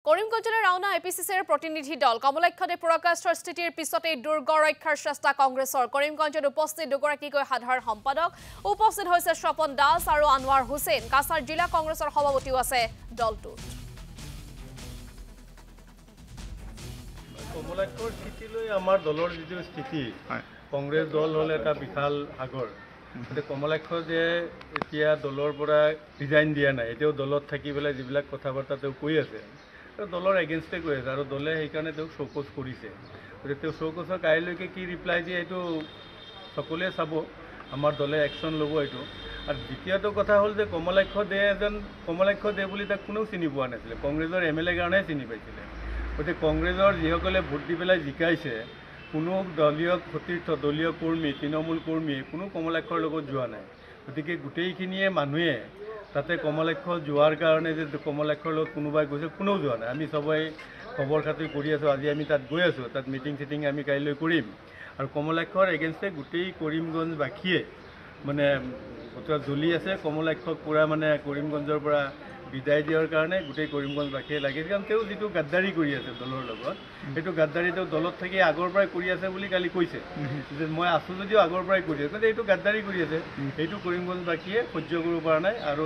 কৰিমগঞ্জলৈ ৰাওনা এপিচিচিৰ প্ৰতিনিধি দল কমলাক্ষদে পুৰকাষ্টৰ স্থিতিৰ পিছতে দুৰ্গ ৰক্ষাৰ চেষ্টা কংগ্ৰেছৰ কৰিমগঞ্জত উপস্থিত দুগৰাকীকৈ সাধাৰণ সম্পাদক উপস্থিত হৈছে স্বপন দাস আৰু আনোৱাৰ হুছেইন কাছাৰ জিলা কংগ্ৰেছৰ সভাপতিও আছে দলটোত কমলাক্ষৰ স্থিতিলৈ আমাৰ দলৰ যিটো স্থিতি কংগ্ৰেছ দল হ'ল এটা বিশাল সাগৰ কমলাক্ষ যে এতিয়া দলৰ পৰা ৰিজাইন দিয়া নাই এতিয়াও দলত থাকি পেলাই যিবিলাক কথা বাৰ্তা তেওঁ কৈ আছে দলৰ এগেইনষ্টে কৈ আছে আৰু দলে সেইকাৰণে তেওঁক শোকজ কৰিছে গতিকে তেওঁ শোকজৰ কাইলৈকে কি ৰিপ্লাই দিয়ে এইটো সকলোৱে চাব আমাৰ দলে একশ্যন ল'ব এইটো আৰু দ্বিতীয়টো কথা হ'ল যে কমলাক্ষ দে বুলি তাক কোনেও চিনি পোৱা নাছিলে কংগ্ৰেছৰ MLA কাৰণেহে চিনি পাইছিলে গতিকে কংগ্ৰেছৰ যিসকলে ভোট দি পেলাই জিকাইছে কোনো দলীয় সতীৰ্থ দলীয় কৰ্মী তৃণমূল কৰ্মীয়ে কোনো কমলাক্ষৰ লগত যোৱা নাই গতিকে গোটেইখিনিয়ে মানুহে তাতে কমলাক্ষ যোৱাৰ কাৰণে যে কমলাক্ষৰ লগত কোনোবাই গৈছে কোনেও যোৱা নাই আমি সবাই খবৰ খাতি কৰি আছোঁ আজি আমি তাত গৈ আছোঁ তাত মিটিং চিটিং আমি কাইলৈ কৰিম আৰু কমলাক্ষৰ এগেইনষ্টে গোটেই কৰিমগঞ্জবাসীয়ে মানে জ্বলি আছে কমলাক্ষক পূৰা মানে কৰিমগঞ্জৰ পৰা বিদায় দিয়াৰ কাৰণে গোটেই কৰিমগঞ্জবাসীয়ে লাগিছে কাৰণ তেওঁ যিটো গাদ্দাৰী কৰি আছে দলৰ লগত সেইটো গাদ্দাৰী তেওঁ দলত থাকি আগৰ পৰাই কৰি আছে বুলি কালি কৈছে যে মই আছোঁ যদিও আগৰ পৰাই কৰি আছে কিন্তু এইটো গাদ্দাৰী কৰি আছে এইটো কৰিমগঞ্জবাসীয়ে সহ্য কৰিব পৰা নাই আৰু